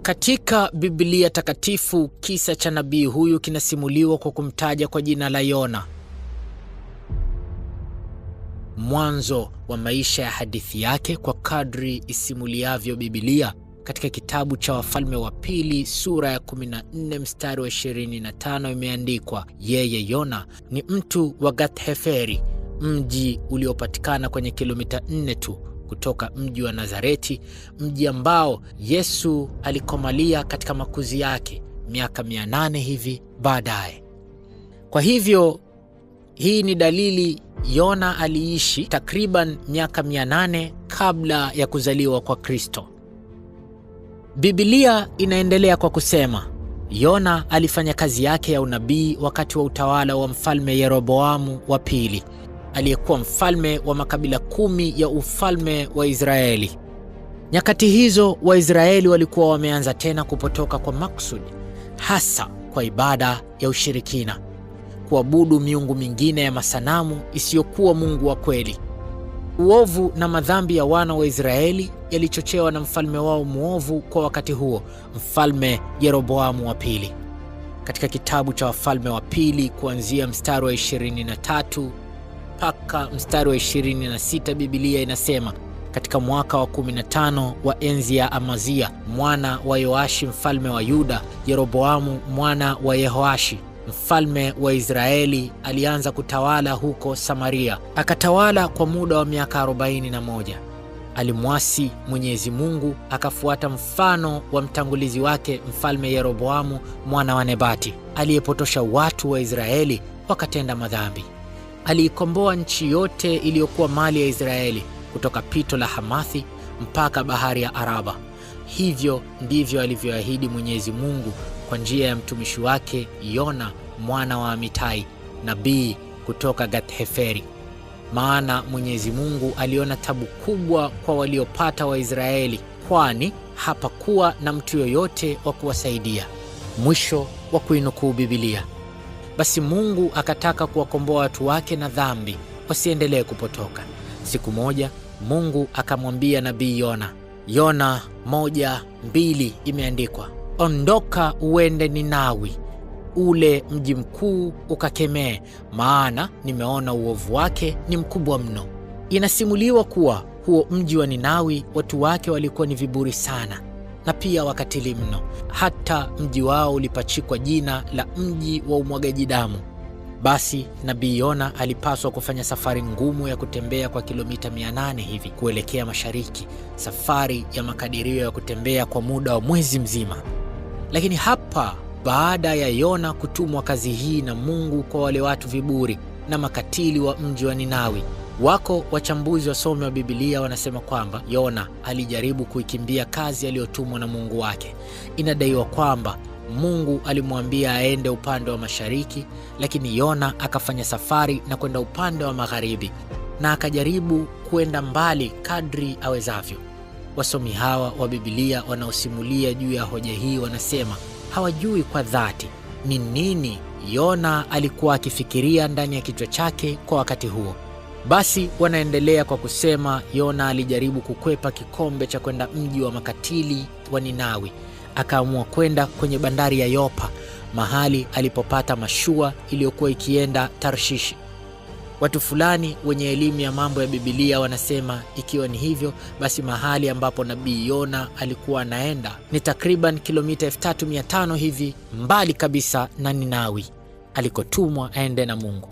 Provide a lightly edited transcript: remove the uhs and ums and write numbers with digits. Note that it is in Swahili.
Katika Biblia takatifu, kisa cha nabii huyu kinasimuliwa kwa kumtaja kwa jina la Yona. Mwanzo wa maisha ya hadithi yake kwa kadri isimuliavyo Biblia katika kitabu cha Wafalme wa Pili sura ya 14 mstari wa 25 imeandikwa, yeye Yona ni mtu wa Gath-Heferi, mji uliopatikana kwenye kilomita 4 tu kutoka mji wa Nazareti, mji ambao Yesu alikomalia katika makuzi yake miaka 800 hivi baadaye. Kwa hivyo hii ni dalili Yona aliishi takriban miaka 800 kabla ya kuzaliwa kwa Kristo. Biblia inaendelea kwa kusema, Yona alifanya kazi yake ya unabii wakati wa utawala wa mfalme Yeroboamu wa pili, aliyekuwa mfalme wa makabila 10 ya ufalme wa Israeli. Nyakati hizo Waisraeli walikuwa wameanza tena kupotoka kwa maksudi, hasa kwa ibada ya ushirikina, kuabudu miungu mingine ya masanamu isiyokuwa Mungu wa kweli. Uovu na madhambi ya wana wa Israeli yalichochewa na mfalme wao muovu kwa wakati huo, mfalme Yeroboamu wa pili. Katika kitabu cha Wafalme wa Pili kuanzia mstari wa 23 mpaka mstari wa 26, Biblia inasema, katika mwaka wa 15 wa enzi ya Amazia mwana wa Yoashi mfalme wa Yuda, Yeroboamu mwana wa Yehoashi mfalme wa Israeli alianza kutawala huko Samaria. Akatawala kwa muda wa miaka 41. Alimwasi Mwenyezi Mungu, akafuata mfano wa mtangulizi wake mfalme Yeroboamu mwana wa Nebati, aliyepotosha watu wa Israeli wakatenda madhambi. Aliikomboa nchi yote iliyokuwa mali ya Israeli kutoka pito la Hamathi mpaka bahari ya Araba. Hivyo ndivyo alivyoahidi Mwenyezi Mungu kwa njia ya mtumishi wake Yona mwana wa Amitai, nabii kutoka Gath-Heferi. Maana Mwenyezi Mungu aliona tabu kubwa kwa waliopata wa Israeli, kwani hapakuwa na mtu yoyote wa kuwasaidia. Mwisho wa kuinukuu Biblia. Basi Mungu akataka kuwakomboa watu wake na dhambi, wasiendelee kupotoka. Siku moja Mungu akamwambia nabii Yona, Yona 1:2 imeandikwa, ondoka uende Ninawi, ule mji mkuu ukakemee, maana nimeona uovu wake ni mkubwa mno. Inasimuliwa kuwa huo mji wa Ninawi watu wake walikuwa ni viburi sana na pia wakatili mno, hata mji wao ulipachikwa jina la mji wa umwagaji damu. Basi nabii Yona alipaswa kufanya safari ngumu ya kutembea kwa kilomita 800 hivi kuelekea mashariki, safari ya makadirio ya kutembea kwa muda wa mwezi mzima. Lakini hapa, baada ya Yona kutumwa kazi hii na Mungu kwa wale watu viburi na makatili wa mji wa Ninawi, wako wachambuzi wasomi wa Biblia wanasema kwamba Yona alijaribu kuikimbia kazi aliyotumwa na Mungu wake. Inadaiwa kwamba Mungu alimwambia aende upande wa mashariki, lakini Yona akafanya safari na kwenda upande wa magharibi, na akajaribu kwenda mbali kadri awezavyo. Wasomi hawa wa Biblia wanaosimulia juu ya hoja hii wanasema hawajui kwa dhati ni nini Yona alikuwa akifikiria ndani ya kichwa chake kwa wakati huo. Basi wanaendelea kwa kusema Yona alijaribu kukwepa kikombe cha kwenda mji wa makatili wa Ninawi. Akaamua kwenda kwenye bandari ya Yopa, mahali alipopata mashua iliyokuwa ikienda Tarshishi. Watu fulani wenye elimu ya mambo ya Biblia wanasema ikiwa ni hivyo, basi mahali ambapo nabii Yona alikuwa anaenda ni takriban kilomita 3500 hivi mbali kabisa na Ninawi alikotumwa aende na Mungu.